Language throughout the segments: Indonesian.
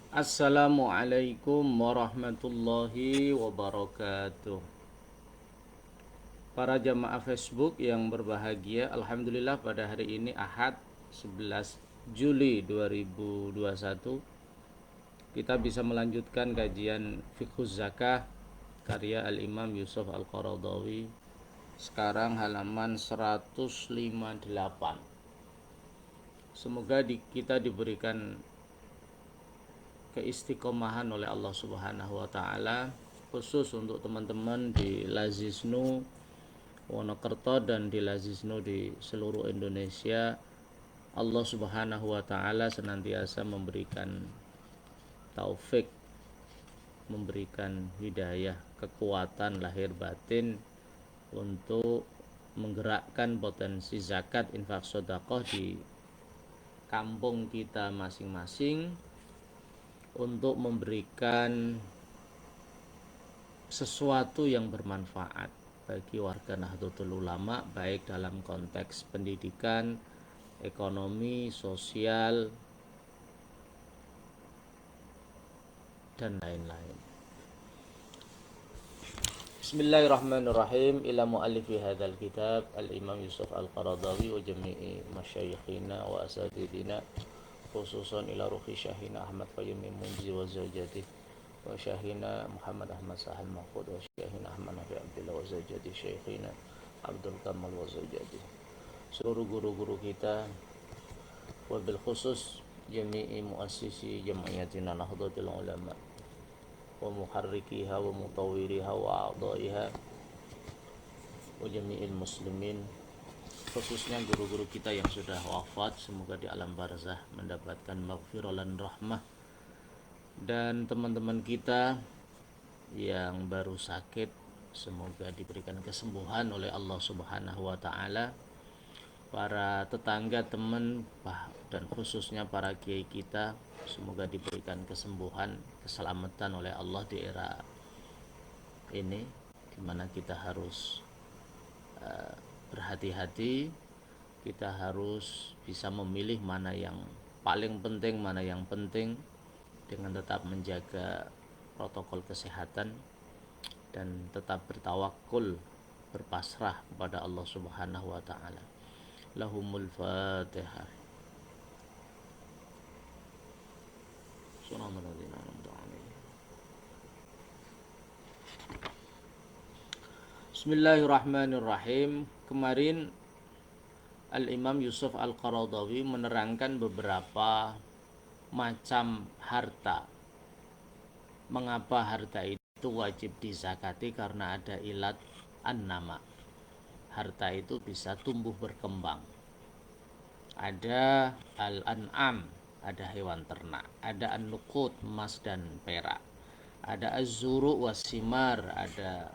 Assalamualaikum warahmatullahi wabarakatuh. Para jamaah Facebook yang berbahagia, alhamdulillah pada hari ini Ahad 11 Juli 2021 kita bisa melanjutkan kajian Fiqhuz Zakah karya Al-Imam Yusuf Al-Qaradawi. Sekarang halaman 158. Semoga kita diberikan keistiqomahan oleh Allah Subhanahu wa taala, khusus untuk teman-teman di Lazisnu Wonokerto dan di Lazisnu di seluruh Indonesia. Allah Subhanahu wa taala senantiasa memberikan taufik, memberikan hidayah, kekuatan lahir batin untuk menggerakkan potensi zakat, infak, sedekah di kampung kita masing-masing untuk memberikan sesuatu yang bermanfaat bagi warga Nahdlatul Ulama, baik dalam konteks pendidikan, ekonomi, sosial, dan lain-lain. Bismillahirrahmanirrahim. Ila muallifi hadzal kitab Al-Imam Yusuf Al-Qaradawi wa jami'i masyayikhina wa asatidina, khususan ila ruhi Syahina Ahmad Fayyumi Munzi wa zawjatih wa Syahina Muhammad Ahmad Sahal Mahfud wa Syahina Ahmad Nafi Abdullah wa zawjatih Syekhina Abdul Kamal wa zawjatih, seluruh guru-guru kita, wabil khusus jami'i muassisi jam'iyatina Nahdlatul Ulama wa muharrikiha wa mutawwiriha wa a'dha'iha wa jami'il muslimin, khususnya guru-guru kita yang sudah wafat, semoga di alam barzah mendapatkan maghfirah dan rahmah, dan teman-teman kita yang baru sakit semoga diberikan kesembuhan oleh Allah Subhanahu wa taala. Para tetangga, teman, dan khususnya para kiai kita semoga diberikan kesembuhan, keselamatan oleh Allah di era ini di mana kita harus berhati-hati. Kita harus bisa memilih mana yang paling penting, mana yang penting, dengan tetap menjaga protokol kesehatan dan tetap bertawakul, berpasrah kepada Allah Subhanahu wa taala. Lahumul Fatihah. Bismillahirrahmanirrahim. Kemarin Al-Imam Yusuf Al-Qaradawi menerangkan beberapa macam harta. Mengapa harta itu wajib dizakati? Karena ada ilat an-nama. Harta itu bisa tumbuh berkembang. Ada al-an'am, ada hewan ternak. Ada an-nuqud, emas dan perak. Ada az-zuru was-simar, ada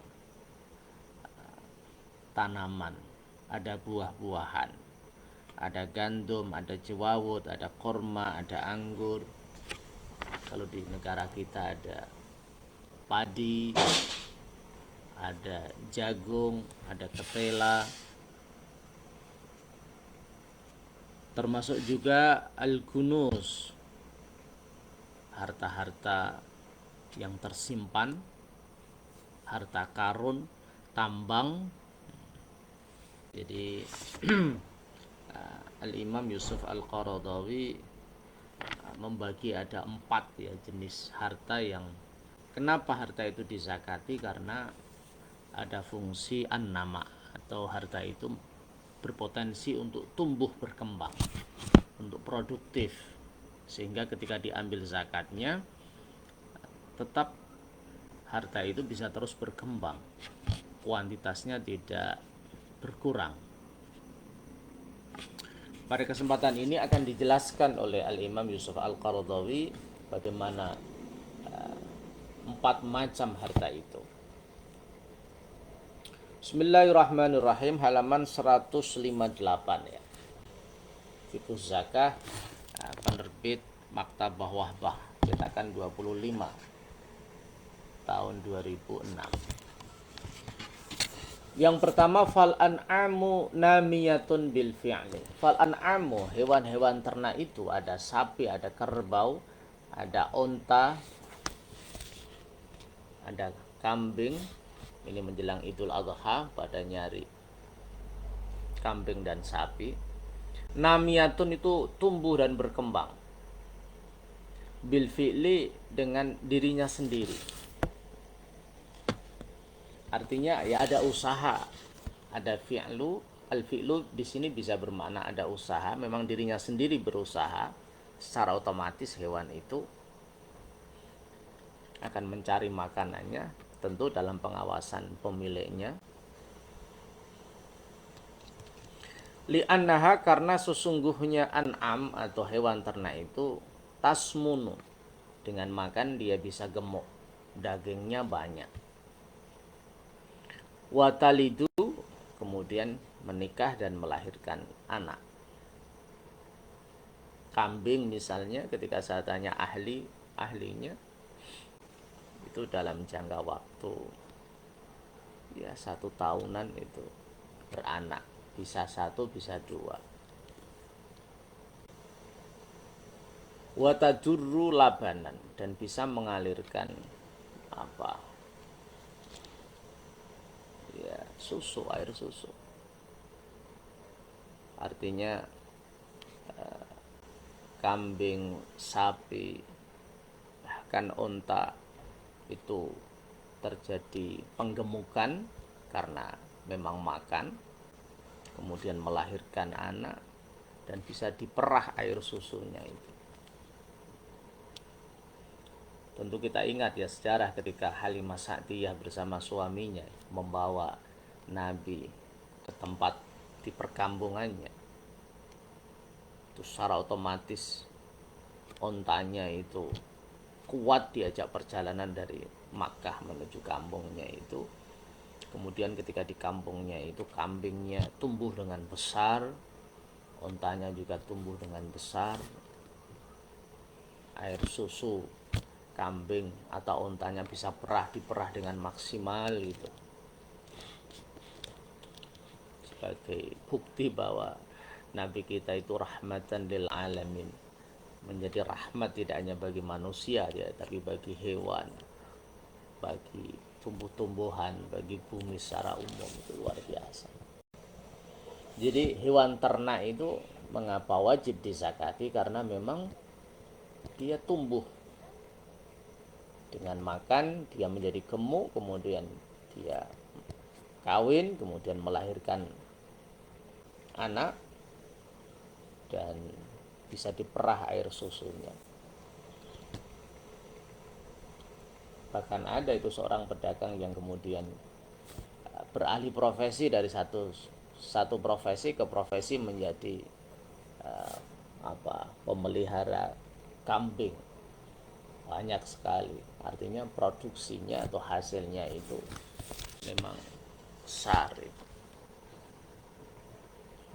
tanaman, ada buah-buahan, ada gandum, ada jewawut, ada korma, ada anggur. Kalau di negara kita ada padi, ada jagung, ada ketela, termasuk juga al-kunuz, harta-harta yang tersimpan, harta karun, tambang. Jadi Al-Imam Yusuf Al-Qaradawi membagi ada 4 ya jenis harta yang kenapa harta itu dizakati, karena ada fungsi an-nama, atau harta itu berpotensi untuk tumbuh berkembang, untuk produktif, sehingga ketika diambil zakatnya tetap harta itu bisa terus berkembang, kuantitasnya tidak berkurang. Pada kesempatan ini akan dijelaskan oleh Al-Imam Yusuf Al-Qaradawi bagaimana 4 macam harta itu. Bismillahirrahmanirrahim. Halaman 158 ya. Fiqhuz Zakah, penerbit Maktabah Wahbah, cetakan 25 tahun 2006. Yang pertama, fal an'amu namiyatun bil fi'li. Fal an'amu, hewan-hewan ternak itu, ada sapi, ada kerbau, ada onta, ada kambing. Ini menjelang Idul Adha pada nyari kambing dan sapi. Namiyatun itu tumbuh dan berkembang. Bil fi'li dengan dirinya sendiri. Artinya ya ada usaha, ada fi'lu. Al fi'lu di sini bisa bermakna ada usaha, memang dirinya sendiri berusaha. Secara otomatis hewan itu akan mencari makanannya, tentu dalam pengawasan pemiliknya. Li'annaha, karena sesungguhnya an'am atau hewan ternak itu tasmunu, dengan makan dia bisa gemuk, dagingnya banyak. Watalidu, kemudian menikah dan melahirkan anak. Kambing misalnya, ketika saya tanya ahlinya itu dalam jangka waktu ya 1 tahunan itu beranak, bisa 1 bisa 2. Watadurru labanan, dan bisa mengalirkan apa ya susu, air susu. Artinya kambing, sapi, bahkan unta itu terjadi penggemukan karena memang makan, kemudian melahirkan anak, dan bisa diperah air susunya itu. Tentu kita ingat ya sejarah ketika Halimah Sa'diyah bersama suaminya membawa Nabi ke tempat di perkampungannya. Itu secara otomatis ontanya itu kuat diajak perjalanan dari Makkah menuju kampungnya itu. Kemudian ketika di kampungnya itu kambingnya tumbuh dengan besar, ontanya juga tumbuh dengan besar. Air susu kambing atau ontanya bisa diperah dengan maksimal gitu, sebagai bukti bahwa Nabi kita itu rahmatan lil alamin, menjadi rahmat tidak hanya bagi manusia ya, tapi bagi hewan, bagi tumbuh-tumbuhan, bagi bumi secara umum. Itu luar biasa. Jadi hewan ternak itu mengapa wajib dizakati? Karena memang dia tumbuh dengan makan, dia menjadi gemuk, kemudian dia kawin, kemudian melahirkan anak, dan bisa diperah air susunya. Bahkan ada itu seorang pedagang yang kemudian beralih profesi dari satu profesi ke profesi menjadi pemelihara kambing. Banyak sekali, artinya produksinya atau hasilnya itu memang besar itu.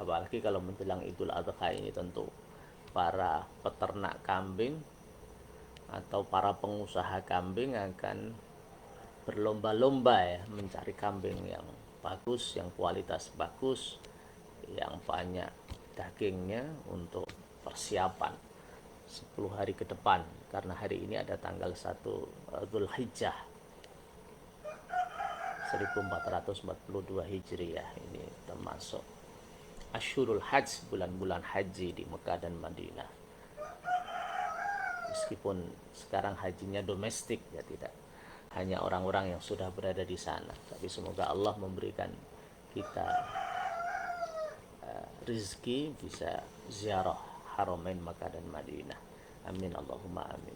Apalagi kalau menjelang Idul Adha ini, tentu para peternak kambing atau para pengusaha kambing akan berlomba-lomba ya mencari kambing yang bagus, yang kualitas bagus, yang banyak dagingnya, untuk persiapan 10 hari ke depan, karena hari ini ada tanggal 1 Dzulhijjah 1442 Hijriah. Ini termasuk Asyurul Hajj, bulan-bulan haji di Mekah dan Madinah. Meskipun sekarang hajinya domestik ya, tidak hanya orang-orang yang sudah berada di sana, tapi semoga Allah memberikan kita rezeki bisa ziarah Haramain Makkah dan Madinah. Amin Allahumma amin.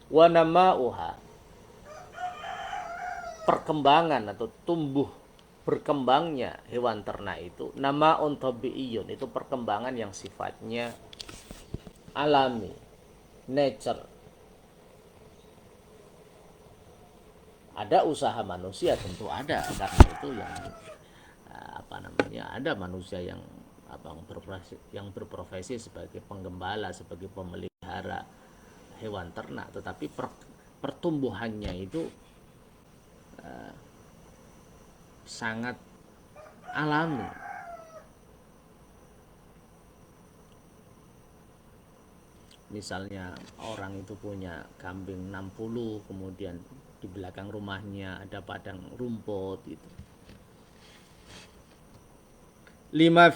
Wa nama'uha, perkembangan atau tumbuh berkembangnya hewan ternak itu, nama'un tabi'iyun, itu perkembangan yang sifatnya alami, nature. Ada usaha manusia, tentu ada, karena itu yang ada manusia yang berprofesi sebagai penggembala, sebagai pemelihara hewan ternak, tetapi pertumbuhannya itu sangat alami. Misalnya orang itu punya kambing 60, kemudian di belakang rumahnya ada padang rumput gitu. Lima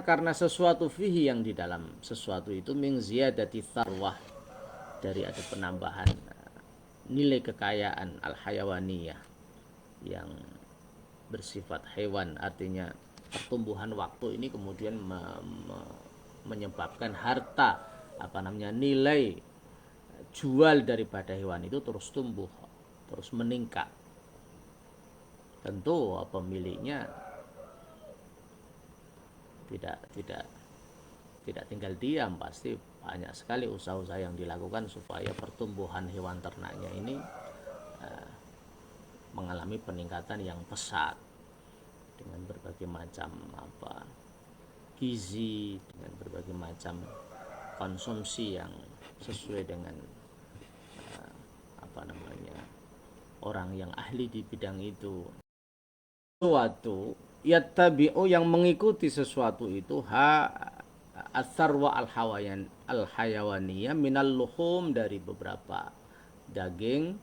karena sesuatu fihi yang di dalam sesuatu itu min ziyadati tharwah, dari ada penambahan nilai kekayaan al hayawaniyah yang bersifat hewan, artinya pertumbuhan waktu ini kemudian menyebabkan harta nilai jual daripada hewan itu terus tumbuh, terus meningkat. Tentu pemiliknya tidak tinggal diam, pasti banyak sekali usaha-usaha yang dilakukan supaya pertumbuhan hewan ternaknya ini mengalami peningkatan yang pesat dengan berbagai macam gizi, dengan berbagai macam konsumsi yang sesuai dengan orang yang ahli di bidang itu. Sesuatu yattabi'u yang mengikuti sesuatu itu asarwa al hayawaniyah minal luhum, dari beberapa daging,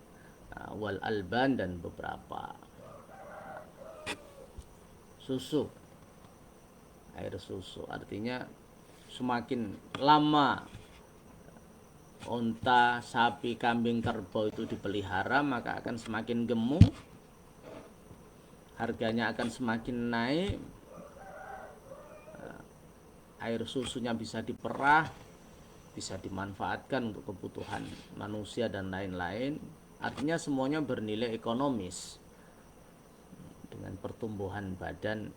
wal alban, dan beberapa susu, air susu. Artinya semakin lama unta, sapi, kambing, kerbau itu dipelihara, maka akan semakin gemuk, harganya akan semakin naik, air susunya bisa diperah, bisa dimanfaatkan untuk kebutuhan manusia dan lain-lain. Artinya semuanya bernilai ekonomis. Dengan pertumbuhan badan,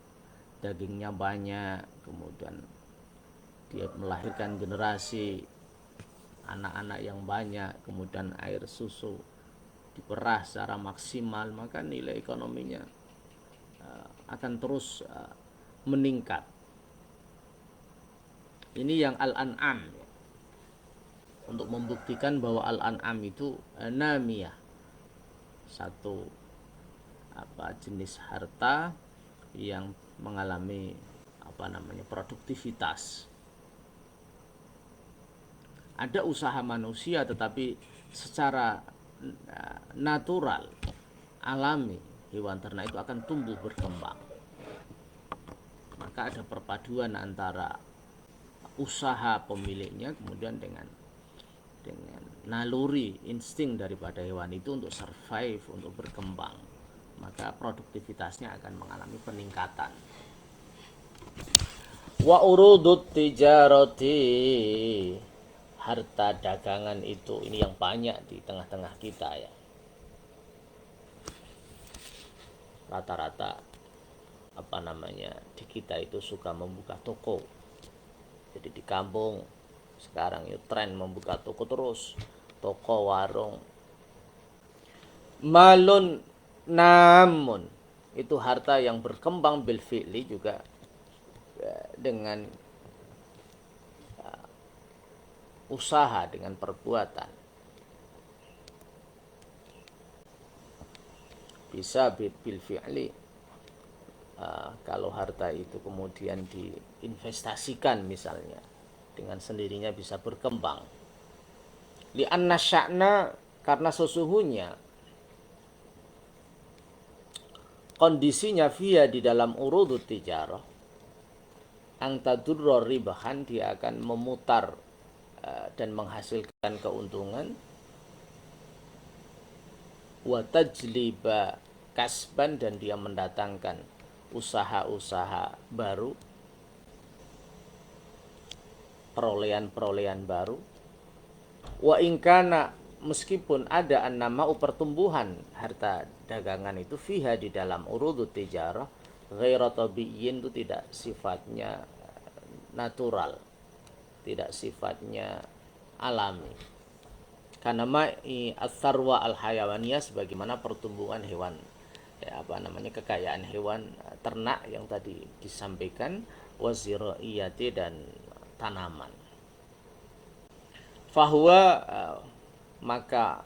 dagingnya banyak, kemudian dia melahirkan generasi anak-anak yang banyak, kemudian air susu diperah secara maksimal, maka nilai ekonominya akan terus meningkat. Ini yang al-an'am, untuk membuktikan bahwa al-an'am itu namiyah, satu jenis harta yang mengalami produktivitas. Ada usaha manusia, tetapi secara natural, alami, hewan ternak itu akan tumbuh berkembang. Maka ada perpaduan antara usaha pemiliknya kemudian dengan naluri, insting daripada hewan itu untuk survive, untuk berkembang, maka produktivitasnya akan mengalami peningkatan. Wa urudut tijarati, harta dagangan itu, ini yang banyak di tengah-tengah kita ya. Rata-rata di kita itu suka membuka toko. Jadi di kampung sekarang itu tren membuka toko terus, toko, warung. Malun, namun itu harta yang berkembang bil fi'li, juga dengan usaha, dengan perbuatan. Bisa bil fi'li, kalau harta itu kemudian diinvestasikan misalnya, dengan sendirinya bisa berkembang. Li'anna sya'na, karena sesungguhnya kondisinya via di dalam urudut tijarah, ang tadurro ribahan, dia akan memutar dan menghasilkan keuntungan, wa tajliba kasban, dan dia mendatangkan usaha-usaha baru, perolehan-perolehan baru. Wa ingkana, meskipun ada annama'u, pertumbuhan harta dagangan itu, fiha di dalam urudut tijarah, ghaira tabi'in, itu tidak sifatnya natural, tidak sifatnya alami. Karena ma'i ats-tsarwa al-hayawaniyah, sebagaimana pertumbuhan hewan, kekayaan hewan ternak yang tadi disampaikan, waziraiyati, dan tanaman. Fahuwa, maka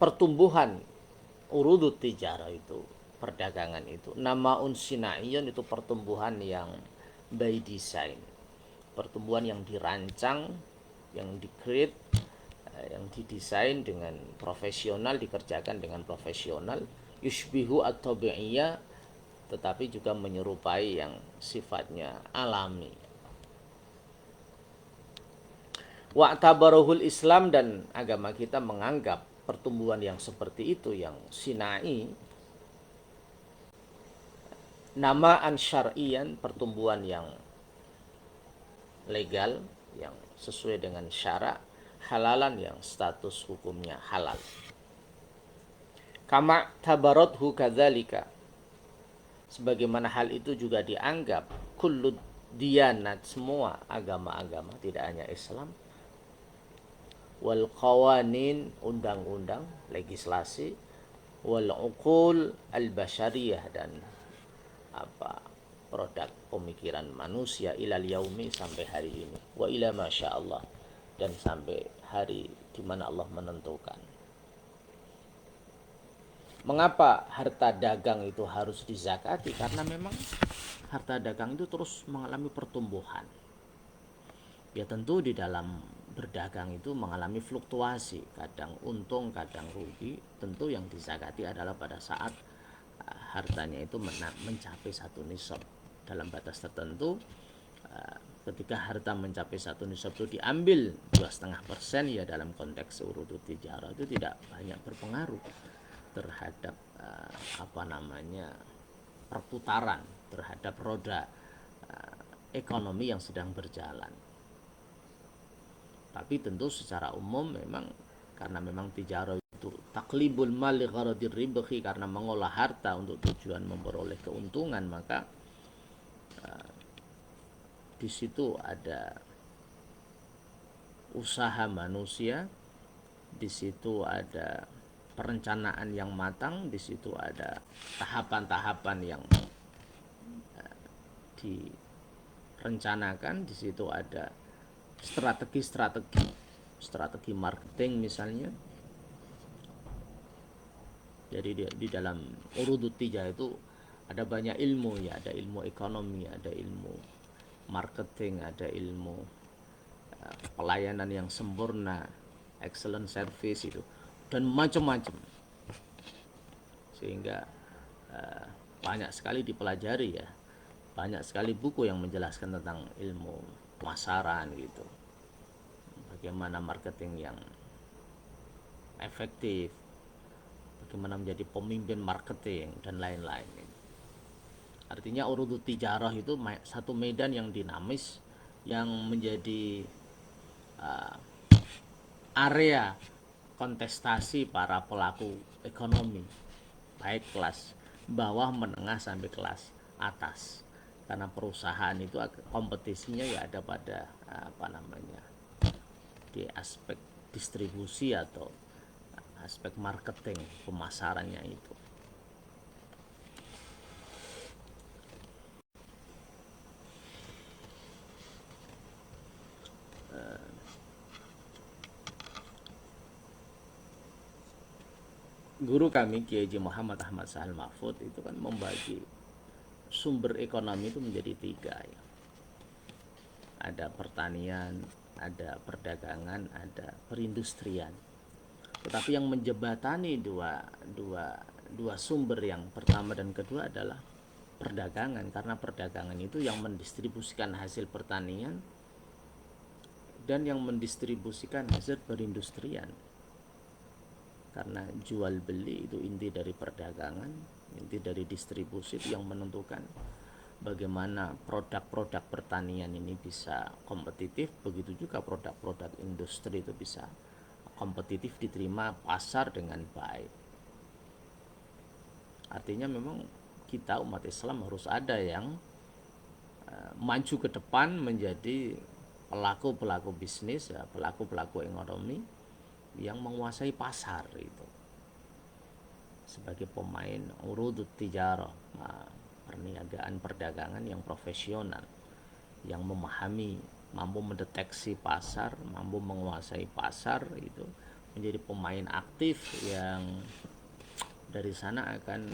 pertumbuhan urudut tijarah itu, perdagangan itu, namaun sinaiyun, itu pertumbuhan yang by design, pertumbuhan yang dirancang yang di-create, yang didesain dengan profesional, dikerjakan dengan profesional, yushbihu at-tabi'iyah, tetapi juga menyerupai yang sifatnya alami. Wa'tabaruhul Islam, dan agama kita menganggap pertumbuhan yang seperti itu, yang sinai, namaan syar'iyan, pertumbuhan yang legal, yang sesuai dengan syarak, halalan, yang status hukumnya halal. Kama tabarathu kadzalika, sebagaimana hal itu juga dianggap kullu diyanat, semua agama-agama, tidak hanya Islam, wal qawanin, undang-undang, legislasi, wal uqul al basyariyah, dan produk pemikiran manusia, ilal yaumi, sampai hari ini, wa ila masya Allah, dan sampai hari di mana Allah menentukan. Mengapa harta dagang itu harus dizakati? Karena memang harta dagang itu terus mengalami pertumbuhan. Ya tentu di dalam berdagang itu mengalami fluktuasi, kadang untung, kadang rugi. Tentu yang dizakati adalah pada saat hartanya itu mencapai satu nisab. Dalam batas tertentu, ketika harta mencapai satu nisab itu diambil 2,5%, ya dalam konteks urudut tijarah itu tidak banyak berpengaruh terhadap perputaran, terhadap roda ekonomi yang sedang berjalan. Tapi tentu secara umum memang, karena memang tijarah itu taklibul mal li gharadir ribhi, karena mengolah harta untuk tujuan memperoleh keuntungan, maka di situ ada usaha manusia, di situ ada perencanaan yang matang, di situ ada tahapan-tahapan yang direncanakan, di situ ada strategi marketing misalnya. Jadi di dalam urudut tijarah itu ada banyak ilmu, ya, ada ilmu ekonomi, ada ilmu marketing, ada ilmu pelayanan yang sempurna, excellent service itu, dan macam-macam, sehingga banyak sekali dipelajari, ya, banyak sekali buku yang menjelaskan tentang ilmu pemasaran gitu, bagaimana marketing yang efektif, bagaimana menjadi pemimpin marketing, dan lain-lain. Artinya urudut tijarah itu satu medan yang dinamis, yang menjadi area kontestasi para pelaku ekonomi, baik kelas bawah, menengah, sampai kelas atas. Karena perusahaan itu kompetisinya ya ada pada di aspek distribusi atau aspek marketing, pemasarannya itu. Guru kami Kiai Haji Muhammad Ahmad Sahal Mahfud itu kan membagi sumber ekonomi itu menjadi 3, ya. Ada pertanian, ada perdagangan, ada perindustrian. Tetapi yang menjembatani dua sumber yang pertama dan kedua adalah perdagangan, karena perdagangan itu yang mendistribusikan hasil pertanian dan yang mendistribusikan hasil perindustrian. Karena jual beli itu inti dari perdagangan, inti dari distribusi, itu yang menentukan bagaimana produk-produk pertanian ini bisa kompetitif, begitu juga produk-produk industri itu bisa kompetitif, diterima pasar dengan baik. Artinya memang kita umat Islam harus ada yang maju ke depan menjadi pelaku-pelaku bisnis, ya, pelaku-pelaku ekonomi yang menguasai pasar itu, sebagai pemain urudut tijarah, perniagaan perdagangan yang profesional, yang memahami, mampu mendeteksi pasar, mampu menguasai pasar, itu menjadi pemain aktif yang dari sana akan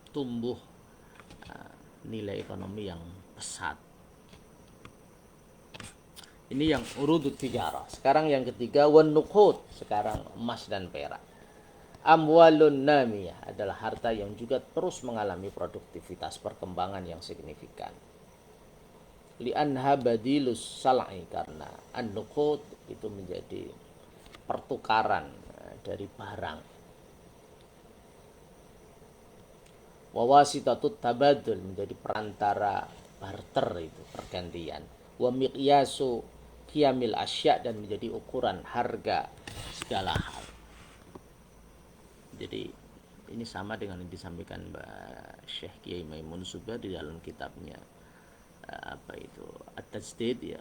tumbuh nilai ekonomi yang pesat. Ini yang urudut tijarah. Sekarang yang ketiga wan nuqud, sekarang emas dan perak. Amwalun namiyah adalah harta yang juga terus mengalami produktivitas perkembangan yang signifikan. Li'anha badilus sal'i, karena an-nuqud itu menjadi pertukaran dari barang. Wawasitatut tabadul, menjadi perantara barter, itu pergantian. Wa miqyasu qiyamil asya, dan menjadi ukuran harga segala hal. Jadi ini sama dengan yang disampaikan Mbak Syekh Kiai Maimun Subah di dalam kitabnya apa itu At-Tajdid ya,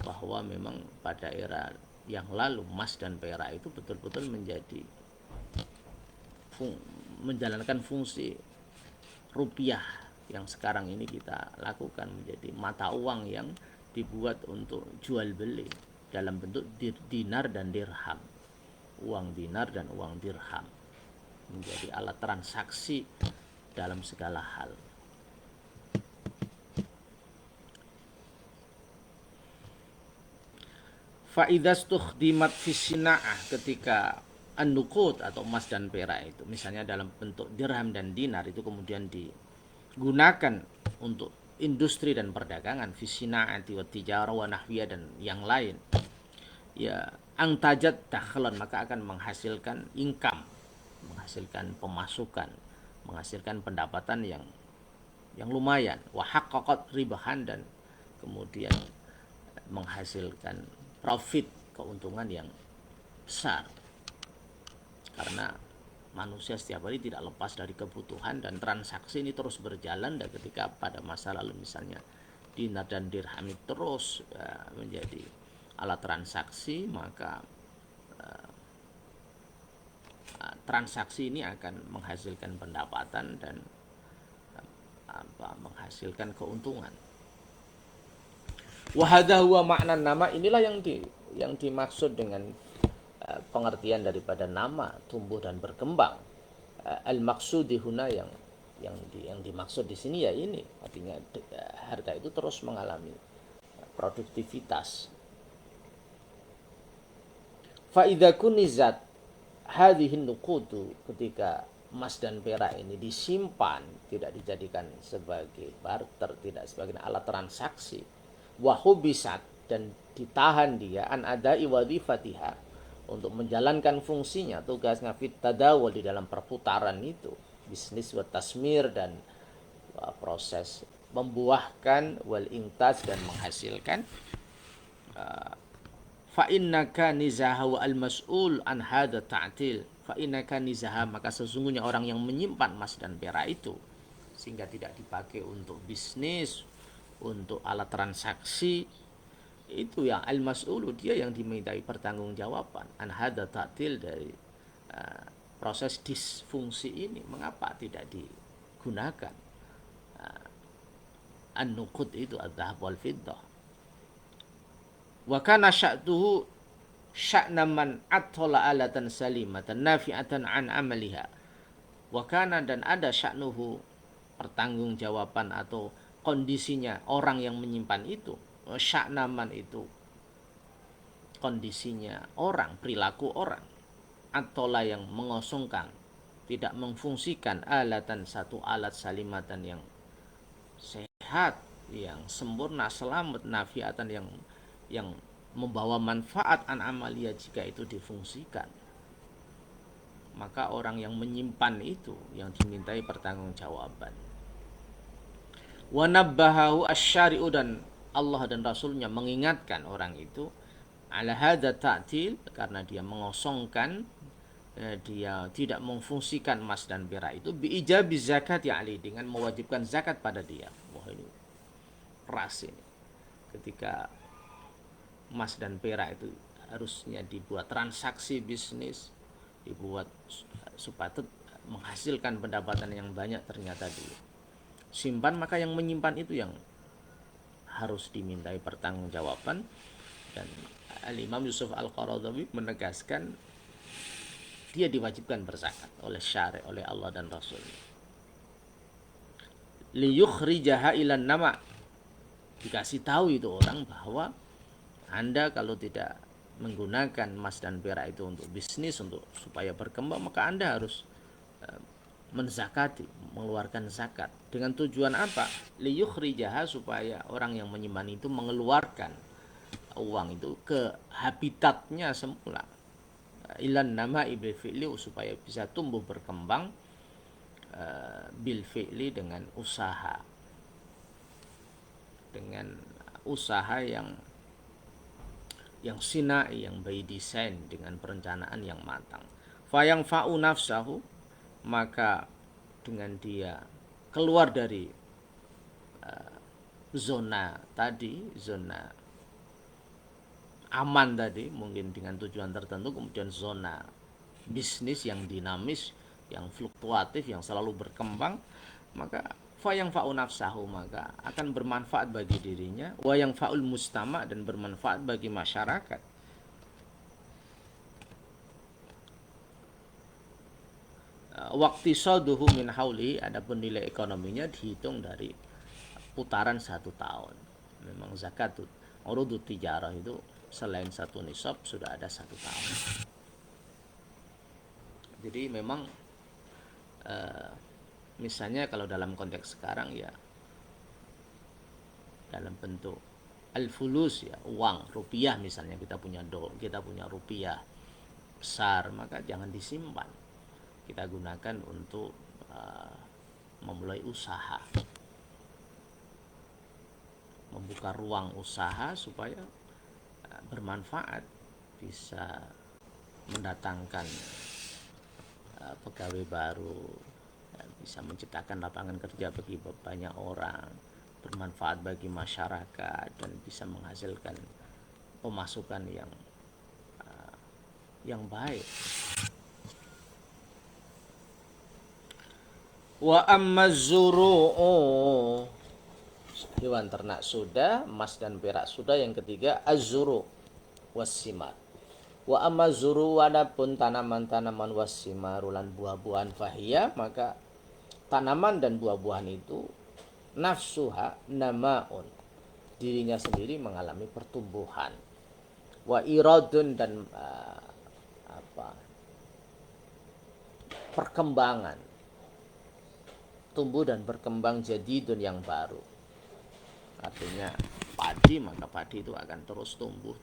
bahwa memang pada era yang lalu emas dan perak itu betul-betul menjalankan fungsi rupiah yang sekarang ini kita lakukan, menjadi mata uang yang dibuat untuk jual beli dalam bentuk dinar dan dirham. Uang dinar dan uang dirham menjadi alat transaksi dalam segala hal. Fa'idastukhdimat fisina'ah, ketika an-nuqud atau emas dan perak itu misalnya dalam bentuk dirham dan dinar itu kemudian digunakan untuk industri dan perdagangan, fisina'ati wa tijarah wa nahwiyah dan yang lain, ya angtajat dakhlan, maka akan menghasilkan income, menghasilkan pemasukan, menghasilkan pendapatan yang lumayan. Wa haqqaqat ribahan, dan kemudian menghasilkan profit, keuntungan yang besar. Karena manusia setiap hari tidak lepas dari kebutuhan, dan transaksi ini terus berjalan. Dan ketika pada masa lalu misalnya dinar dan dirham terus menjadi alat transaksi, maka transaksi ini akan menghasilkan pendapatan dan menghasilkan keuntungan. Wa hadza huwa makna nama, inilah yang dimaksud dengan pengertian daripada nama tumbuh dan berkembang. Al-maqsudi huna, yang dimaksud di sini ya ini, artinya harta itu terus mengalami produktivitas. Fa idza kunizat hadhihi nuqudu, ketika emas dan perak ini disimpan, tidak dijadikan sebagai barter, tidak sebagai alat transaksi, wa hubisat, dan ditahan dia an adai wadhifatiha, untuk menjalankan fungsinya, tugasnya fit tadawul, di dalam perputaran itu, bisnis wa tasmir, dan proses membuahkan, wal intas, dan menghasilkan. Fa innaka nizaha wa al mas'ul an hadha ta'til, fa innaka nizaha, maka sesungguhnya orang yang menyimpan emas dan perak itu sehingga tidak dipakai untuk bisnis, untuk alat transaksi, itu yang al mas'ul, dia yang dimintai pertanggungjawaban an hadha ta'til, dari proses disfungsi ini, mengapa tidak digunakan an-nuqud itu, adz-dzahab wal fiddah. Wa kana sya'tuhu sya'na man atala alatan salimatan nafi'atan an amaliha. Wa kana, dan ada sya'nuhu, pertanggungjawaban atau kondisinya orang yang menyimpan itu. Sya'na man itu kondisinya orang, perilaku orang. Atala, yang mengosongkan, tidak memfungsikan, alatan, satu alat, salimatan, yang sehat, yang sempurna, selamat, nafi'atan, yang membawa manfaat, an amalia, jika itu difungsikan, maka orang yang menyimpan itu yang dimintai pertanggungjawaban. Wa nabbahahu asy-syari'u, dan Allah dan Rasulnya mengingatkan orang itu ala hadza ta'til, karena dia mengosongkan, dia tidak memfungsikan emas dan perak itu, bi ijabi zakat ali, dengan mewajibkan zakat pada dia. Wah, ini keras ini. Ketika emas dan perak itu harusnya dibuat transaksi bisnis, dibuat supaya menghasilkan pendapatan yang banyak, ternyata disimpan, maka yang menyimpan itu yang harus dimintai pertanggungjawaban. Dan Al-Imam Yusuf Al-Qaradawi menegaskan dia diwajibkan berzakat oleh syari', oleh Allah dan Rasul. Liyukhrijaha ilan nama, dikasih tahu itu orang bahwa Anda kalau tidak menggunakan emas dan perak itu untuk bisnis, untuk supaya berkembang, maka Anda harus menzakati, mengeluarkan zakat. Dengan tujuan apa? Liyukhrijaha, supaya orang yang menyimpan itu mengeluarkan uang itu ke habitatnya semula. Ilan nama ibil fi'li, supaya bisa tumbuh berkembang bil fi'li, dengan usaha. Dengan usaha yang sinai, yang by design, dengan perencanaan yang matang. Fayang fa'u nafsahu, maka dengan dia keluar dari zona tadi, zona aman tadi, mungkin dengan tujuan tertentu, kemudian zona bisnis yang dinamis, yang fluktuatif, yang selalu berkembang, maka fayang fa'u nafsahu, maka akan bermanfaat bagi dirinya, wa yang fa'ul mustama, dan bermanfaat bagi masyarakat. Waqtisaduhu min hauli, adapun nilai ekonominya dihitung dari putaran 1 tahun. Memang zakat urudut tijarah itu selain 1 nisab sudah ada 1 tahun. Jadi memang misalnya kalau dalam konteks sekarang ya dalam bentuk al-fulus, ya uang rupiah, misalnya kita punya rupiah besar, maka jangan disimpan, kita gunakan untuk memulai usaha, membuka ruang usaha supaya bermanfaat, bisa mendatangkan pegawai baru, bisa menciptakan lapangan kerja bagi banyak orang, bermanfaat bagi masyarakat, dan bisa menghasilkan pemasukan yang baik. Wa amma zuru'u, hewan ternak sudah, emas dan perak sudah. Yang ketiga az-zuru was-simar. Wa amma zuru, adapun tanaman-tanaman was-simar, ulan buah-buahan, fahiyah, maka tanaman dan buah-buahan itu nafsuha namaun, dirinya sendiri mengalami pertumbuhan, wa iradun, dan perkembangan, tumbuh dan berkembang, jadidun, yang baru. Artinya padi, maka padi itu akan terus tumbuh,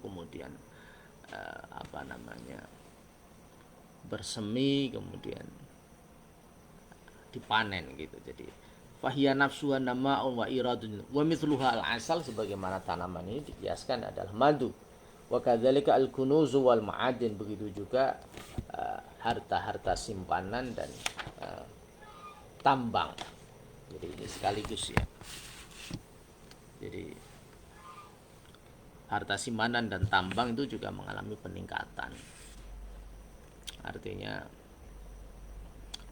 kemudian bersemi, kemudian dipanen gitu. Jadi fahiya nafsuha nama'un wa iradun wa mithluha al-asal, sebagaimana tanaman ini dikiaskan adalah madu. Wa kadzalika al-kunuzu wal ma'adin, begitu juga harta-harta simpanan dan tambang. Jadi ini sekaligus ya. Jadi harta simpanan dan tambang itu juga mengalami peningkatan. Artinya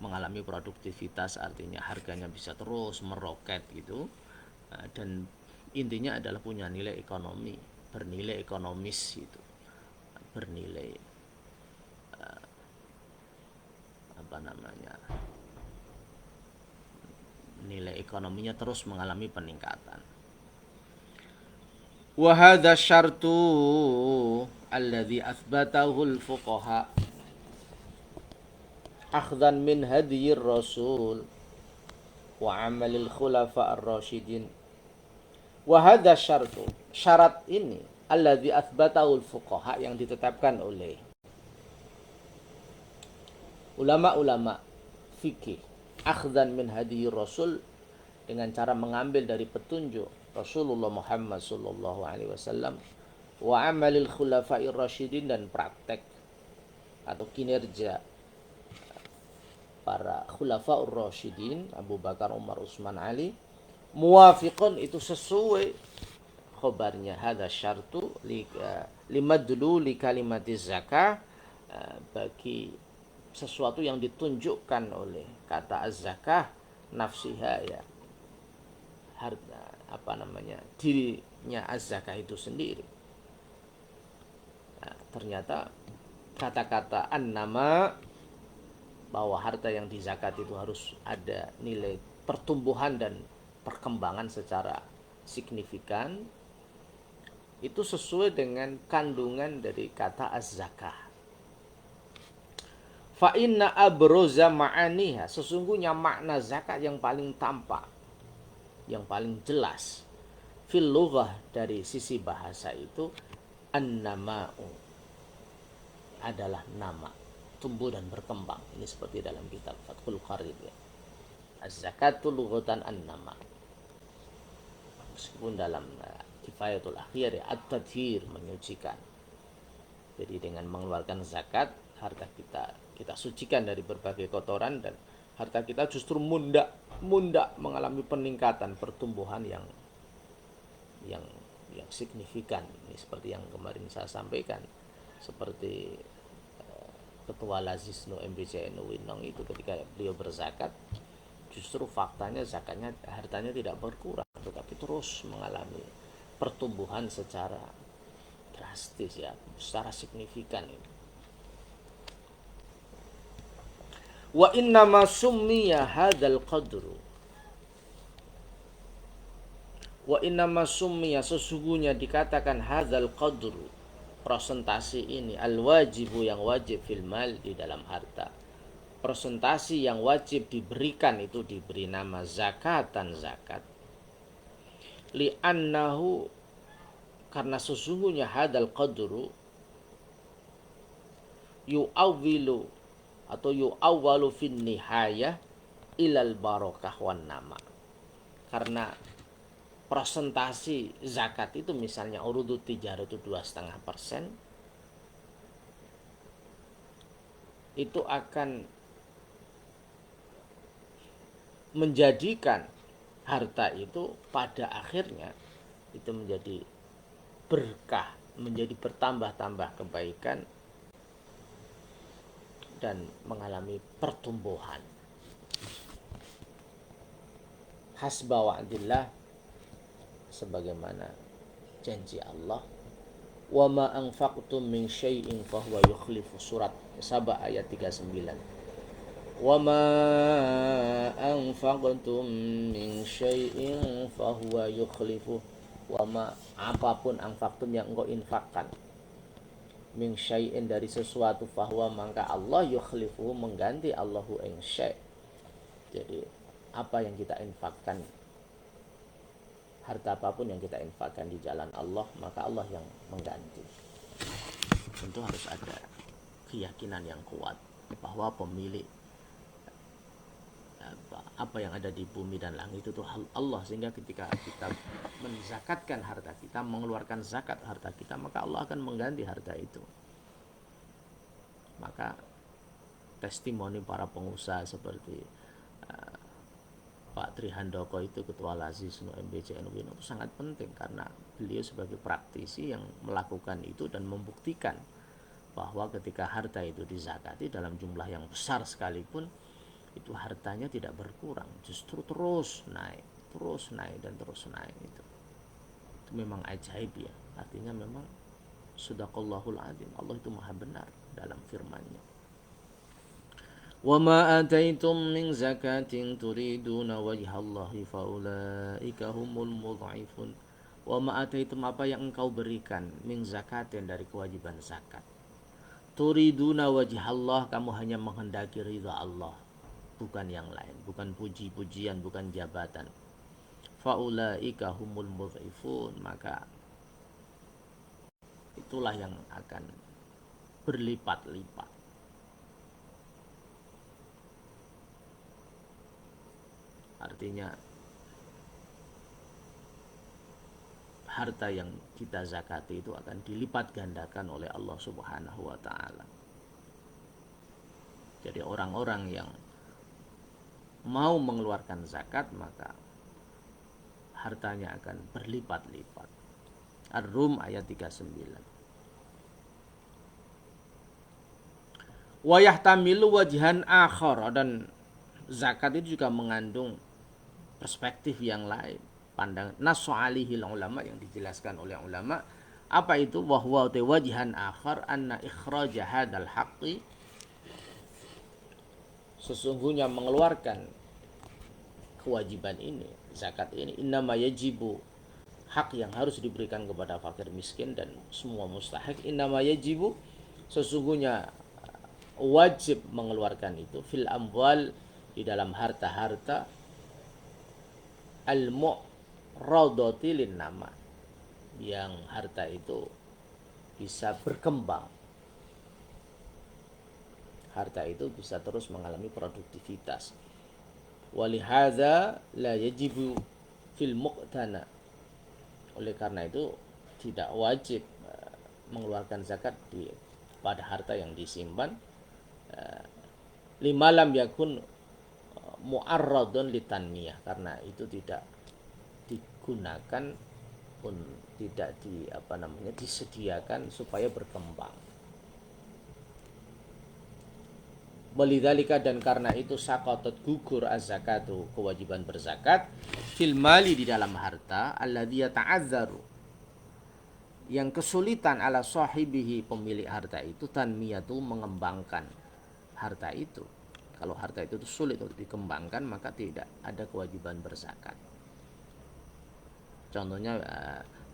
mengalami produktivitas, artinya harganya bisa terus meroket gitu. Dan intinya adalah punya nilai ekonomi, bernilai ekonomis gitu. Bernilai nilai ekonominya terus mengalami peningkatan. Wa hadza syartu alladhi athbatahu al-fuqaha akhdan min hadiyir rasul wa amalil khulafa ar-rasyidin. Wa hadza syartu, syarat ini, alladhi athbatahu al-fuqaha, yang ditetapkan oleh ulama-ulama fikih, akhdan min hadiyir rasul, dengan cara mengambil dari petunjuk Rasulullah Muhammad sallallahu alaihi wasallam, wa amalil khulafa'ir rasyidin, dan praktek atau kinerja para khulafa'ur rasyidin, Abu Bakar, Umar, Utsman, Ali, muwafiqun, itu sesuai khobarnya hadza syartu limadlu li kalimatiz zakah, bagi sesuatu yang ditunjukkan oleh kata az-zakah, nafsiha, ya harta dirinya az-zakah itu sendiri. Nah, ternyata kata-kata an-nama, bahwa harta yang dizakat itu harus ada nilai pertumbuhan dan perkembangan secara signifikan itu sesuai dengan kandungan dari kata az-zakah. Fa inna abroza ma'aniha, sesungguhnya makna zakat yang paling tampak, yang paling jelas fil lughah dari sisi bahasa itu an-nama'u, adalah nama, tumbuh dan berkembang. Ini seperti dalam kitab Fathul Qarib ya. Az-zakatu lughatan an-nama. Meskipun dalam Kifayatul Akhir ya, at-tadhir, menyucikan. Jadi dengan mengeluarkan zakat, harta kita sucikan dari berbagai kotoran, dan harta kita justru munda mengalami peningkatan, pertumbuhan yang signifikan. Ini seperti yang kemarin saya sampaikan, seperti Ketua Lazisno MBCNU Winong itu ketika beliau berzakat, justru faktanya zakatnya, hartanya tidak berkurang, tetapi terus mengalami pertumbuhan secara drastis ya, secara signifikan ini. Wa innama summiya hadzal qadru, wa innama summiya, sesungguhnya dikatakan hadzal qadru, persentase ini, al wajibu, yang wajib, fil mal, di dalam harta. Persentase yang wajib diberikan itu diberi nama zakatan, zakat. Li'annahu, karena sesungguhnya hadzal qadru yu'awwilu atau yu'awwalu fin nihayah ilal barakah wan nama. Karena presentasi zakat itu misalnya urudut tijarah itu 2,5%, itu akan menjadikan harta itu pada akhirnya itu menjadi berkah, menjadi bertambah-tambah kebaikan dan mengalami pertumbuhan. Hasba wa'dillah, sebagaimana janji Allah, wa ma anfaqtum min syai'in fahuwa yukhlifu, surat Saba ayat 39. Wa ma anfaqtum min syai'in fahuwa yukhlifu, wa ma, apapun, anfaqtum, yang engkau infakkan, min syai'in, dari sesuatu, fahuwa, maka Allah, yukhlifu, mengganti, Allahu ing syai'. Jadi apa yang kita infakkan, harta apapun yang kita infakkan di jalan Allah, maka Allah yang mengganti. Tentu harus ada keyakinan yang kuat bahwa pemilik apa yang ada di bumi dan langit itu Allah, sehingga ketika kita menzakatkan harta kita, mengeluarkan zakat harta kita, maka Allah akan mengganti harta itu. Maka testimoni para pengusaha seperti Pak Trihandoko itu, Ketua Lazisno MBCNU itu sangat penting, karena beliau sebagai praktisi yang melakukan itu dan membuktikan bahwa ketika harta itu dizakati dalam jumlah yang besar sekalipun, itu hartanya tidak berkurang, justru terus naik dan terus naik. Itu memang ajaib ya, artinya memang Sadaqallahul Azim, Allah itu maha benar dalam firman-Nya. Wa ma ataitum min zakatin turiduna wajhallahi faulaika humul mudha'ifun. Wa ma ataitum, apa yang engkau berikan, min zakatin, dari kewajiban zakat, turiduna wajhallah, kamu hanya menghendaki ridha Allah, bukan yang lain, bukan puji-pujian, bukan jabatan, faulaika humul mudha'ifun, maka itulah yang akan berlipat-lipat. Artinya harta yang kita zakati itu akan dilipat gandakan oleh Allah Subhanahu wa ta'ala. Jadi orang-orang yang mau mengeluarkan zakat, maka hartanya akan berlipat-lipat. Ar-Rum ayat 39. Wa yahtamilu wajhan akhar, dan zakat itu juga mengandung perspektif yang lain, pandangan nasu alihil ulama, yang dijelaskan oleh ulama. Apa itu? Wa huwa wajhan akhar anna ikhraja hadzal haqqi, sesungguhnya mengeluarkan kewajiban ini, zakat ini, innama yajibu hak yang harus diberikan kepada fakir miskin dan semua mustahik. Innama yajibu, sesungguhnya wajib mengeluarkan itu fil amwal, di dalam harta-harta, al mu'radati lin nama, yang harta itu bisa berkembang, harta itu bisa terus mengalami produktivitas. Walihada la yajibu fil muqtana, oleh karena itu tidak wajib mengeluarkan zakat pada harta yang disimpan, lima lam yakun mu'arradun litanmiyah, karena itu tidak digunakan pun, tidak disediakan supaya berkembang. Walidzalika, dan karena itu saqatat gugur az-zakatu, kewajiban berzakat, fil mali, di dalam harta, alladzi yata'azzaru, yang kesulitan, ala sahibihi, pemilik harta itu, tanmiyatu, mengembangkan harta itu. Kalau harta itu sulit untuk dikembangkan, maka tidak ada kewajiban berzakat. Contohnya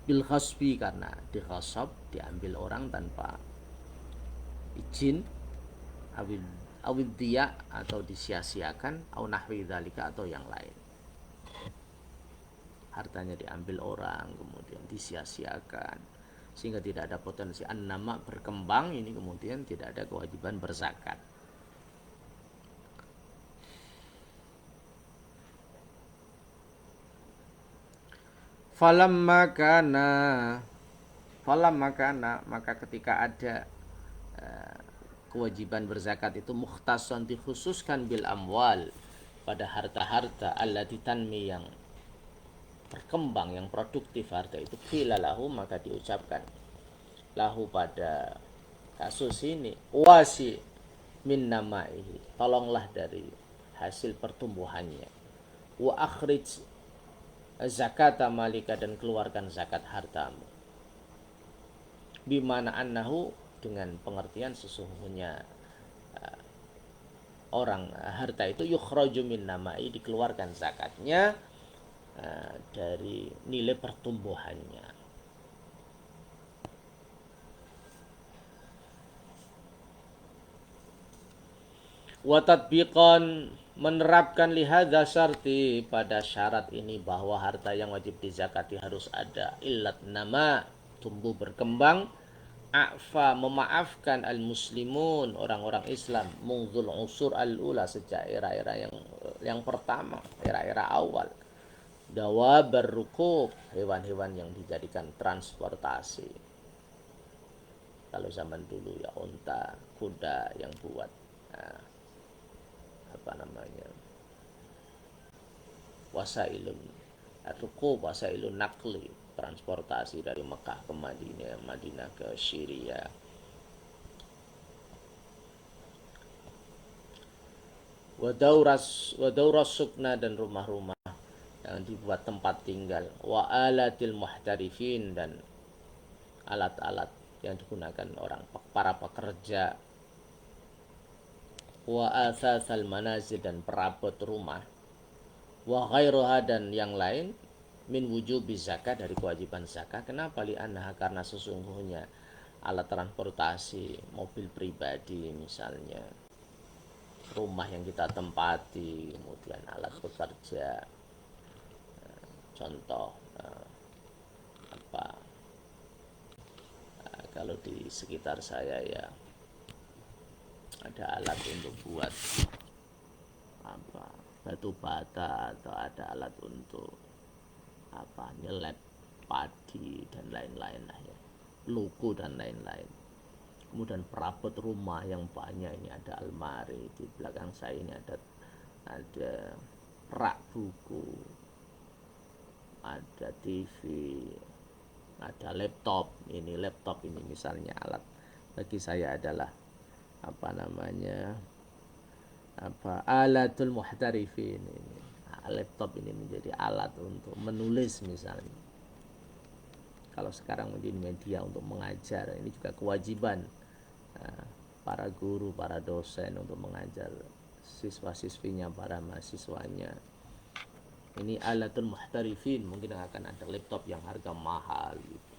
bil khasbi, karena dikhasab, diambil orang tanpa izin, awid dia, atau disia-siakan, au nahwi dzalika, atau yang lain. Hartanya diambil orang kemudian disia-siakan sehingga tidak ada potensi an-nama berkembang, ini kemudian tidak ada kewajiban berzakat. Falamma kana, maka ketika ada kewajiban berzakat itu, mukhtasan, dikhususkan, bil amwal, pada harta-harta, allati tanmi, yang berkembang, yang produktif harta itu, qila lahu, maka diucapkan lahu pada kasus ini, wasi min namaihi, tolonglah dari hasil pertumbuhannya, wa akhrij zakata malika, dan keluarkan zakat hartamu, bimana annahu, dengan pengertian sesungguhnya orang harta itu, yukhraju min namai, dikeluarkan zakatnya dari nilai pertumbuhannya. Wa tatbiqan, menerapkan lihadza syarti, pada syarat ini, bahwa harta yang wajib dizakati harus ada illat nama, tumbuh berkembang, afa, memaafkan, al muslimun, orang-orang Islam, mungzul usur al ula, sejak era-era yang pertama, era-era awal, dawab berrukub, hewan-hewan yang dijadikan transportasi. Kalau zaman dulu ya unta, kuda yang buat wasailun rukub, wasailun nakli, transportasi dari Mekah ke Madinah, Madinah ke Syria. Wadauras sukna, dan rumah-rumah yang dibuat tempat tinggal, wa alatil muhtarifin, dan alat-alat yang digunakan para pekerja, wa asasal manazil, dan perabot rumah, wa ghairuha, dan yang lain, min wujubi zakat, dari kewajiban zakat. Kenapa? Li'annaha, karena sesungguhnya alat transportasi, mobil pribadi misalnya, rumah yang kita tempati, kemudian alat bekerja, contoh kalau di sekitar saya ya ada alat untuk buat batu bata, atau ada alat untuk nyelep padi dan lain-lain lah ya, luku dan lain-lain. Kemudian perabot rumah yang banyak, ini ada almari, di belakang saya ini ada rak buku, ada TV, ada laptop. Ini laptop ini misalnya alat bagi saya adalah alatul muhtarifin. Ini laptop ini menjadi alat untuk menulis misalnya. Kalau sekarang menjadi media untuk mengajar, ini juga kewajiban para guru, para dosen untuk mengajar siswa-siswinya, para mahasiswanya. Ini alatun muhtarifin, mungkin akan ada laptop yang harga mahal gitu.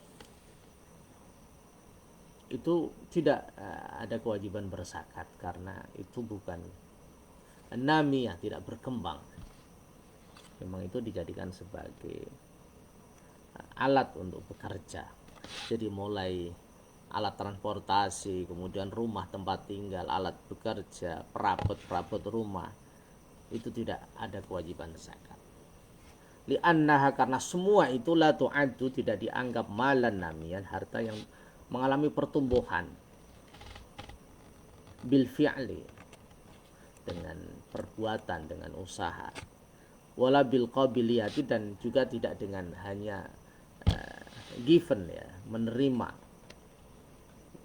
Itu tidak ada kewajiban berzakat karena itu bukan namiyah, tidak berkembang. Memang itu dijadikan sebagai alat untuk bekerja. Jadi mulai alat transportasi, kemudian rumah tempat tinggal, alat bekerja, perabot rumah, itu tidak ada kewajiban zakat. Li'annaha, karena semua itu la tu'addu, tidak dianggap malan namian, harta yang mengalami pertumbuhan, bil fi'li, dengan perbuatan, dengan usaha, wala bil qabiliyati, dan juga tidak dengan hanya given, ya, menerima,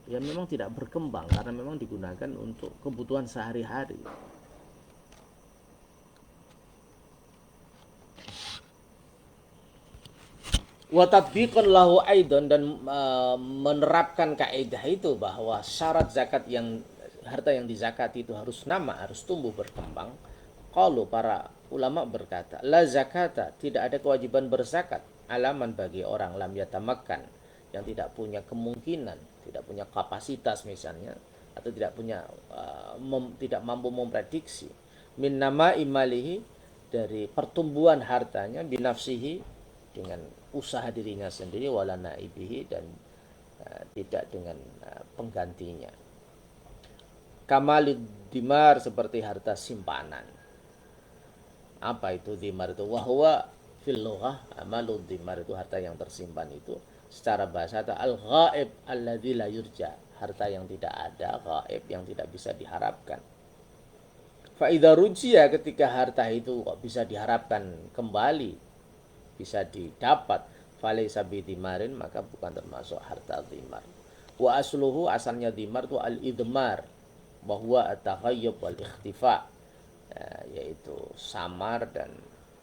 ya memang tidak berkembang karena memang digunakan untuk kebutuhan sehari-hari. Wa tatbiqan lahu aidan, dan menerapkan kaidah itu bahwa syarat zakat yang harta yang dizakati itu harus nama, harus tumbuh berkembang. Qalu, para ulama berkata, la zakata, tidak ada kewajiban berzakat alaman bagi orang lam yatamakkan, yang tidak punya kemungkinan, tidak punya kapasitas misalnya, atau tidak punya tidak mampu memprediksi min nama imalihi, dari pertumbuhan hartanya, binafsihi, dengan usaha dirinya sendiri, wala naibihi, dan tidak dengan penggantinya. Kamalid dimar, seperti harta simpanan. Apa itu dimar itu? Wahwa fil lughah amalud dimar, itu harta yang tersimpan itu secara bahasa itu al ghaib alladzi la yurja, harta yang tidak ada, ghaib, yang tidak bisa diharapkan. Fa idza rujiya, ketika harta itu kok bisa diharapkan kembali, bisa didapat, falaysa bidimarin, maka bukan termasuk harta dimar. Wa asluhu, asalnya dimar itu al idmar, bahwa at-taghayyub wal ikhtifa, yaitu samar dan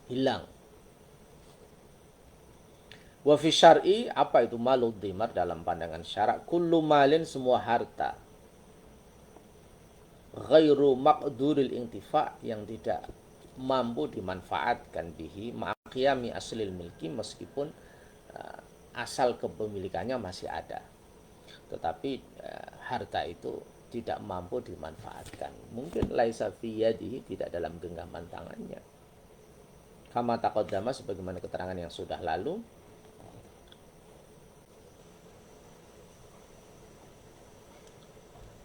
hilang. Wa fi syar'i, apa itu malud dimar dalam pandangan syarak? Kullu malin, semua harta, ghairu maqduril intifa, yang tidak mampu dimanfaatkan bihi ma'qiyami aslil milki, meskipun asal kepemilikannya masih ada, tetapi harta itu tidak mampu dimanfaatkan. Mungkin laisa fi yadihi, tidak dalam genggaman tangannya. Kama taqaddama, sebagaimana keterangan yang sudah lalu.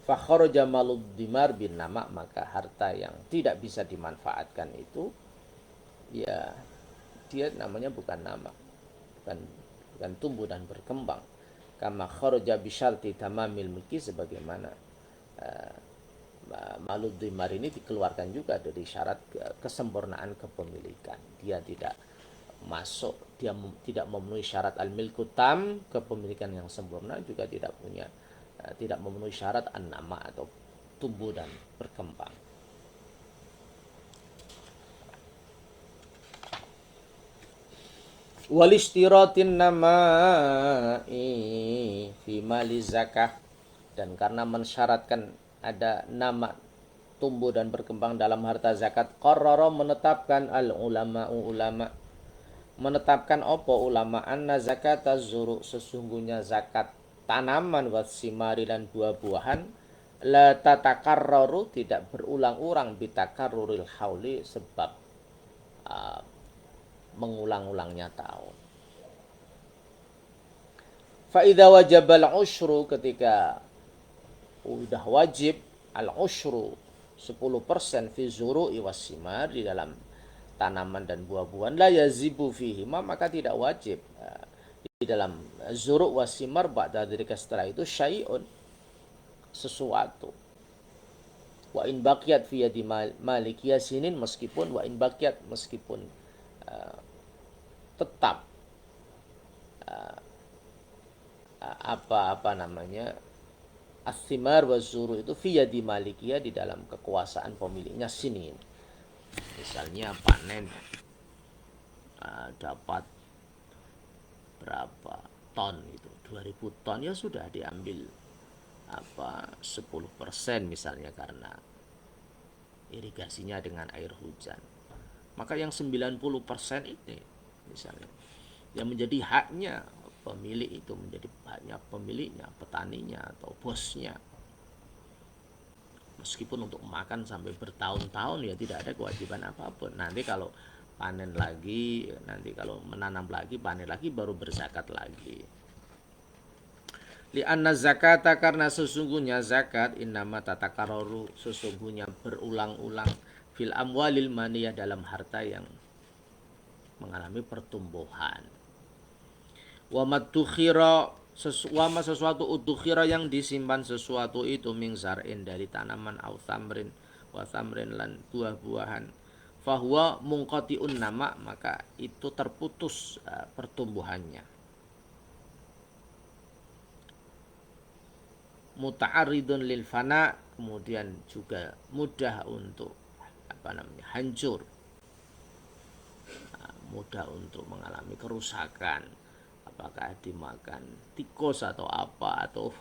Fa kharaja malud dimar bin nama, maka harta yang tidak bisa dimanfaatkan itu, ya dia namanya bukan nama, bukan tumbuh dan berkembang. Kama kharaja bi syarti tamamil milki, sebagaimana malud dimar ini dikeluarkan juga dari syarat kesempurnaan kepemilikan. Dia tidak masuk, dia tidak memenuhi syarat al-milku tam, kepemilikan yang sempurna, juga tidak memenuhi syarat an-nama, atau tumbuh dan berkembang. Walistiratin nama'i fi mali zakah, dan karena mensyaratkan ada nama, tumbuh dan berkembang dalam harta zakat, qarrara, menetapkan al ulama, menetapkan opo ulama, anna zakat az-zuru, sesungguhnya zakat tanaman, wasimari, dan buah-buahan, la tatakarraru, tidak berulang-ulang, bitakarruril hauli, sebab mengulang-ulangnya tahun. Fa idza wajabal usyru, ketika udah wajib al usyru 10% fi zuru'i wasimar, di dalam tanaman dan buah-buahan, la yazibu fihi, maka tidak wajib di dalam zuru' wasimar, ba'da dzalika, setelah itu, syai'un, sesuatu. Wa in baqiyat fi yadi malik yasinin, meskipun wa in baqiyat, meskipun tetap apa namanya, as-simar wa zuru itu fi yadi malikiyah, di dalam kekuasaan pemiliknya, sinin. Misalnya panen dapat berapa ton, itu 2000 ton, ya sudah diambil 10% misalnya, karena irigasinya dengan air hujan. Maka yang 90% ini misalnya yang menjadi haknya pemilik itu menjadi haknya pemiliknya, petaninya atau bosnya. Meskipun untuk makan sampai bertahun-tahun ya tidak ada kewajiban apapun. Nanti kalau panen lagi, nanti kalau menanam lagi, panen lagi baru berzakat lagi. Li'anna zakata karena sesungguhnya zakat innama tatakaroru sesungguhnya berulang-ulang fil amwalil maniyah dalam harta yang mengalami pertumbuhan. Wa maddukhira wama sesuatu uddukhira yang disimpan sesuatu itu min zar'in dari tanaman au tamrin wa tamrin lan buah-buahan fahuwa munqati'un nama maka itu terputus pertumbuhannya. Muta'aridun lil fana kemudian juga mudah untuk hancur, mudah untuk mengalami kerusakan, apakah dimakan tikus atau apa atau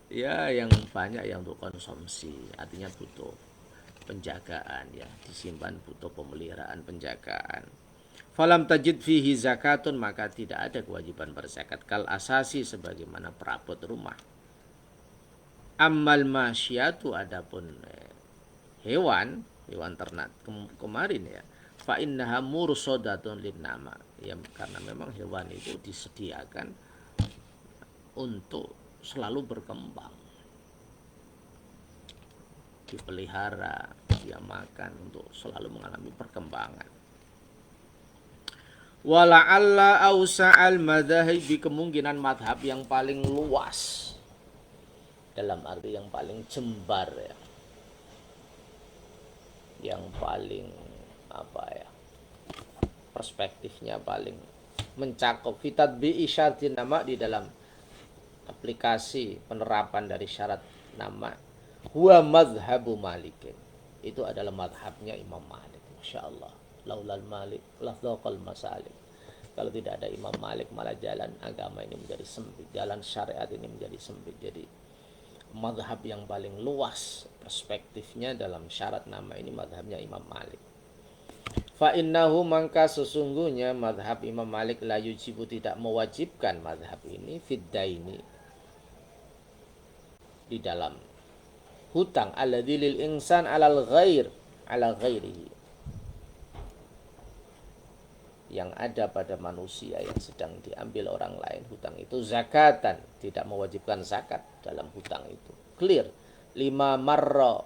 ya yang banyak yang untuk konsumsi, artinya butuh penjagaan ya, disimpan butuh pemeliharaan penjagaan. Falam tajid fihi zakatun maka tidak ada kewajiban berzakat kal asasi sebagaimana perabot rumah. Amal masyatu adapun hewan ternak kemarin ya fa innaha mursadatun lin nama ya karena memang hewan itu disediakan untuk selalu berkembang, dipelihara, dia makan untuk selalu mengalami perkembangan. Wala'alla ausa'al madhahibi kemungkinan madhab yang paling luas dalam arti yang paling jembar ya, yang paling perspektifnya paling mencakup fitatbi isyaratin nama di dalam aplikasi penerapan dari syarat nama huwa madhabu malikin itu adalah madhabnya Imam Malik. Masya Allah, laulal Malik lafdhaqal masalik. Kalau tidak ada Imam Malik malah jalan agama ini menjadi sempit, jalan syariat ini menjadi sempit. Jadi madhab yang paling luas perspektifnya dalam syarat nama ini madhabnya Imam Malik. Fa innahu mangka sesungguhnya madhab Imam Malik la yujibu tidak mewajibkan madhab ini fiddaini di dalam hutang alladzi lil insan alal ghair ala ghairihi yang ada pada manusia yang sedang diambil orang lain hutang itu zakatan tidak mewajibkan zakat dalam hutang itu. Clear. Lima marra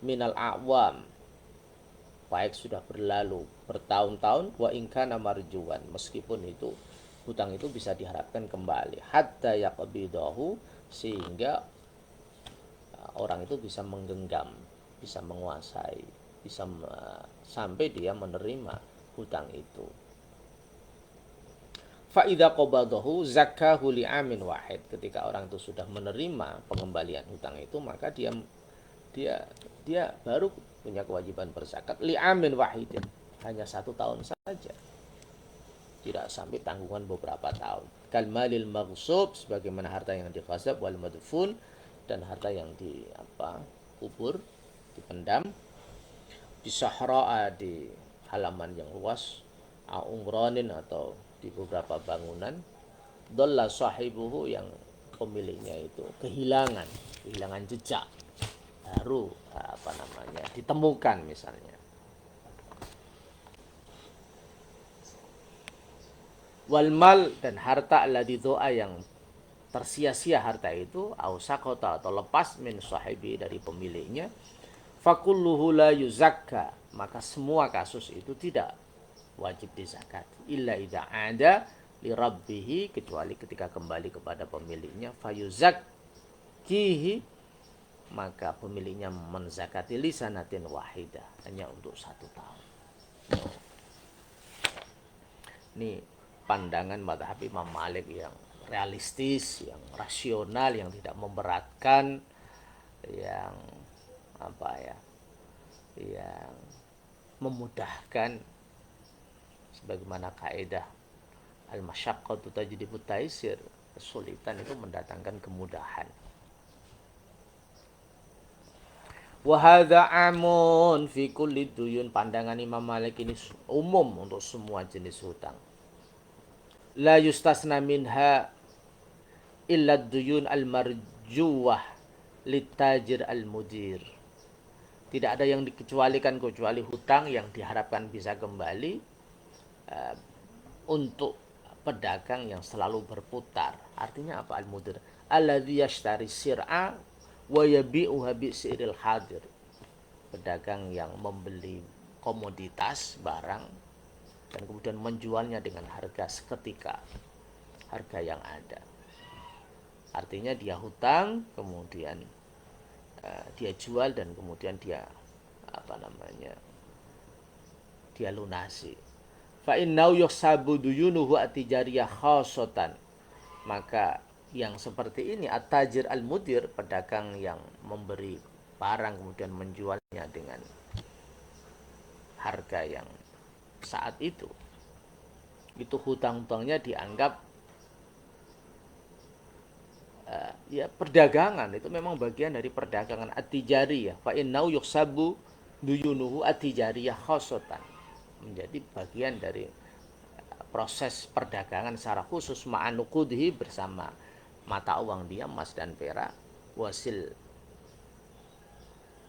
minal a'wam baik sudah berlalu bertahun-tahun wa ingkana marjuwan meskipun itu hutang itu bisa diharapkan kembali hatta yaqbidahu sehingga orang itu bisa menggenggam, bisa menguasai, bisa sampai dia menerima hutang itu. Fa idza qabadahu zakkahu li'amin wahid ketika orang itu sudah menerima pengembalian hutang itu maka dia baru punya kewajiban berzakat li'amin wahidin hanya 1 tahun saja, tidak sampai tanggungan beberapa tahun. Kal malil maghsub sebagaimana harta yang dighasab wal madfun dan harta yang kubur, dipendam di sahra'a di halaman yang luas, umronin atau di beberapa bangunan, dhalla sahibuhu yang pemiliknya itu kehilangan jejak baru ditemukan misalnya. Wal mal dan harta alladzi doa yang tersia-sia harta itu ausakota atau lepas min sahibi dari pemiliknya fakulluhu la yuzakka maka semua kasus itu tidak wajib dizakat illa idza ada li rabbih kecuali ketika kembali kepada pemiliknya fayuzakkihi maka pemiliknya menzakati lisanatin wahidah hanya untuk 1 tahun. Ini pandangan mazhab Imam Malik yang realistis, yang rasional, yang tidak memberatkan, yang yang memudahkan sebagaimana kaidah al-masyaqqatu tajlibut taisir, kesulitan itu mendatangkan kemudahan. Wa hadza amun fi kulli duyun. Pandangan Imam Malik ini umum untuk semua jenis hutang. La yustasna minha illa duyun al-marjuwah litajir al-mudir. Tidak ada yang dikecualikan kecuali hutang yang diharapkan bisa kembali untuk pedagang yang selalu berputar. Artinya apa al-mudir? Alladzi yashtari sir'a wa yabi'uha bi'siril hadir. Pedagang yang membeli komoditas barang dan kemudian menjualnya dengan harga seketika, harga yang ada. Artinya dia hutang, kemudian dia jual dan kemudian dia dia lunasi. Fa innau yuhsabu duyunuhu atijariyah khassatan. Maka yang seperti ini at-tajir al-mudir, pedagang yang memberi barang kemudian menjualnya dengan harga yang saat itu hutang-hutangnya dianggap ya perdagangan, itu memang bagian dari perdagangan at-tijariyah. Fa innau yuhsabu duyunuhu at-tijariyah khassatan, menjadi bagian dari proses perdagangan secara khusus ma'anukudhi, bersama mata uang dia emas dan perak,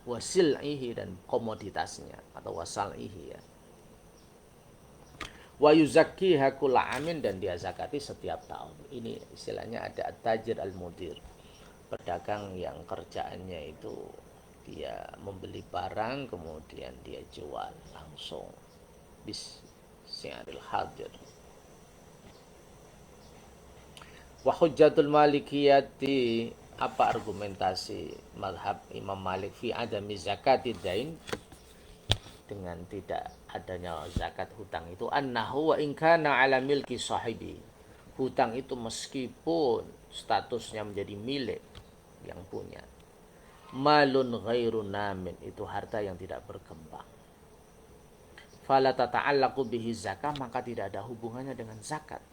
wasil'ihi dan komoditasnya atau wasal'ihi ya. Wa yuzakkiha kulla amin, dan dia zakati setiap tahun. Ini istilahnya ada at-tajir al-mudir, pedagang yang kerjaannya itu dia membeli barang kemudian dia jual langsung bis si'aril hadir. Wa hujjatul malikiyati, apa argumentasi mazhab Imam Malik fi adami zakatid dain, dengan tidak adanya zakat hutang itu, annahu wa in kana ala milki sahibi. Hutang itu meskipun statusnya menjadi milik yang punya, malun ghairu namin, itu harta yang tidak berkembang, fala tata'allaqu bihi zakah, maka tidak ada hubungannya dengan zakat.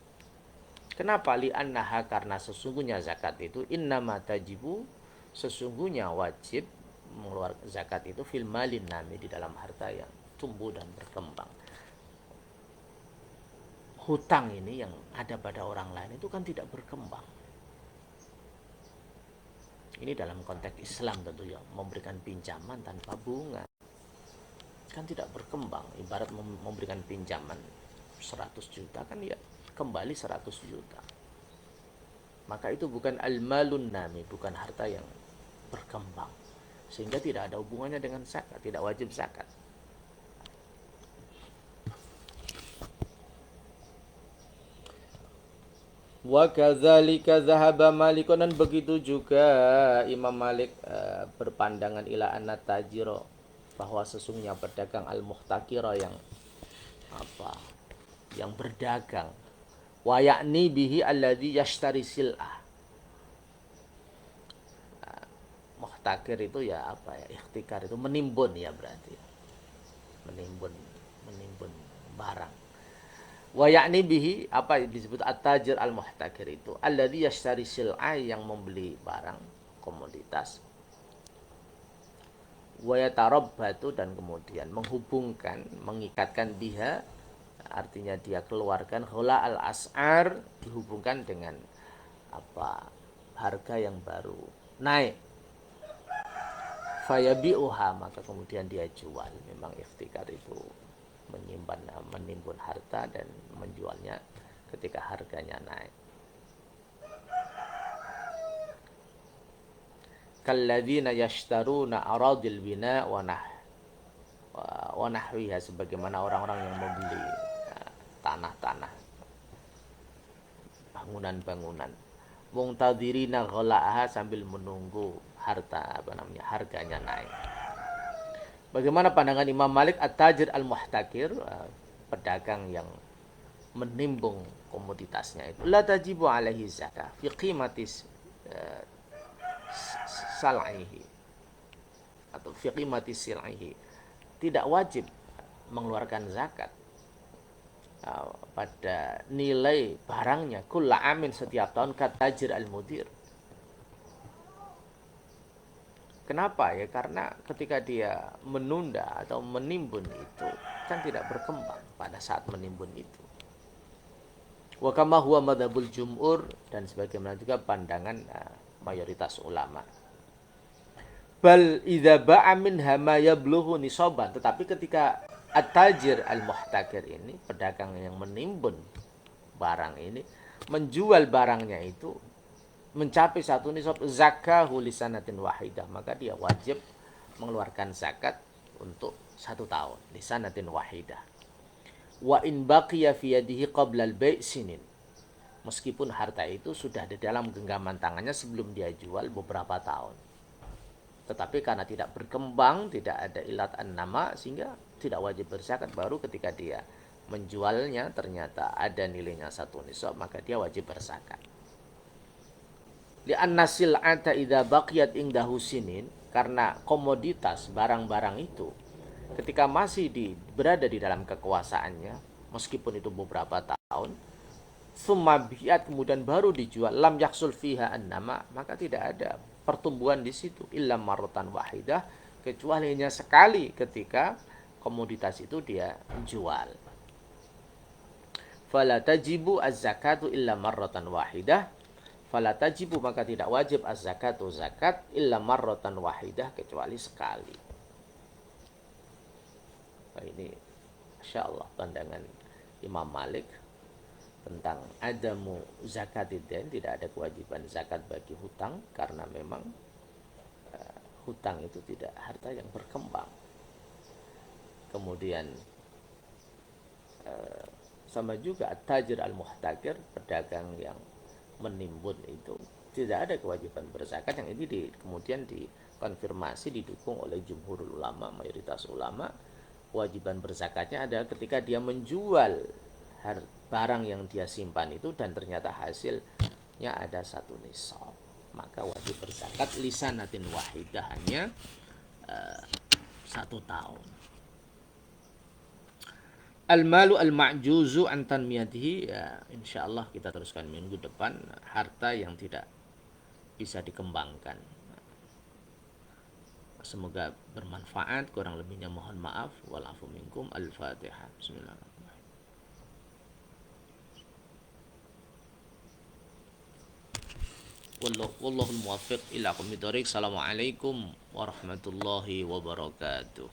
Kenapa? Li'annaha, karena sesungguhnya zakat itu innama tajibu, sesungguhnya wajib mengeluarkan zakat itu fil malin nami, di dalam harta yang tumbuh dan berkembang. Hutang ini yang ada pada orang lain itu kan tidak berkembang. Ini dalam konteks Islam tentu ya, memberikan pinjaman tanpa bunga kan tidak berkembang. Ibarat memberikan pinjaman 100 juta kan ya kembali 100 juta. Maka itu bukan al-malun nami, bukan harta yang berkembang, sehingga tidak ada hubungannya dengan zakat, tidak wajib zakat. Wa kadzalika dzahaba Malikun, dan begitu juga Imam Malik berpandangan ila anna tajiro, bahwa sesungguhnya pedagang al-muhtakira yang berdagang, wa yakni bihi alladzi yashtari sil'ah. Muhtakir itu ya ikhtikar itu menimbun ya, berarti menimbun barang. Wa yakni bihi, apa disebut at-tajir al-muhtakir itu alladzi yashtari sil'ah, yang membeli barang komoditas, wa yatarabbatu, dan kemudian menghubungkan, mengikatkan biha, artinya dia keluarkan khula al-as'ar, dihubungkan dengan harga yang baru naik, fayabi'uha, maka kemudian dia jual. Memang ikhtikar itu menimbun harta dan menjualnya ketika harganya naik. Kalladzina yashtaruna aradil bina wa nahwiha, sebagaimana orang-orang yang membeli tanah-tanah, bangunan-bangunan, mungtadirina ghala'aha, sambil menunggu harganya naik. Bagaimana pandangan Imam Malik? At-tajir al-muhtakir, pedagang yang menimbung komoditasnya itu, la tajibu alaihi zakah fi qimatis sal'ihi atau fi qimati sil'ihi, tidak wajib mengeluarkan zakat pada nilai barangnya kulla amin, setiap tahun, kat tajir al-mudir, Kenapa ya? Karena ketika dia menunda atau menimbun itu kan tidak berkembang pada saat menimbun itu. Wa kama huwa madhabul jum'ur, dan sebagaimana juga pandangan mayoritas ulama. Bal idza ba'a minha ma yablughu nisaban, tetapi ketika at-tajir al-muhtakir ini, pedagang yang menimbun barang ini, menjual barangnya itu mencapai satu nisab zakahu lisanatin wahidah, maka dia wajib mengeluarkan zakat untuk 1 tahun, lisanatin wahidah. Wa in baqiya fi yadihi qabla al-bai' sinin, meskipun harta itu sudah di dalam genggaman tangannya sebelum dia jual beberapa tahun, tetapi karena tidak berkembang, tidak ada ilat an-nama, sehingga tidak wajib berzakat. Baru ketika dia menjualnya ternyata ada nilainya 1 nisab, maka dia wajib berzakat. Li'anna sil'ata idza baqiyat indahu sinin, karena komoditas barang-barang itu ketika masih berada di dalam kekuasaannya meskipun itu beberapa tahun, summa bi'at, kemudian baru dijual, lam yaksul fiha an-nama, maka tidak ada pertumbuhan di situ, illa marratan wahidah, kecuali hanya sekali ketika komoditas itu dia jual. Fala tajibu az-zakatu illa marratan wahidah, fala tajibu, maka tidak wajib az-zakatu zakat illa marratan wahidah, kecuali sekali. Nah, ini insyaallah pandangan Imam Malik tentang adamu zakatidain, tidak ada kewajiban zakat bagi hutang, karena memang hutang itu tidak harta yang berkembang. Kemudian sama juga at-tajir al-muhtakir, pedagang yang menimbun itu tidak ada kewajiban berzakat. Yang ini kemudian dikonfirmasi, didukung oleh jumhurul ulama, mayoritas ulama. Kewajiban berzakatnya adalah ketika dia menjual barang yang dia simpan itu dan ternyata hasilnya ada 1 nisab, maka wajib berzakat lisanatin wahidah, hanya 1 tahun. Al-malu al-ma'juzu an tanmiyatihi, ya insyaallah kita teruskan minggu depan, harta yang tidak bisa dikembangkan. Semoga bermanfaat, kurang lebihnya mohon maaf. Walafu minkum. Al-Fatihah. Bismillahirrahmanirrahim. Wallahul muwaffiq ila aqwamit thoriq. Assalamualaikum warahmatullahi wabarakatuh.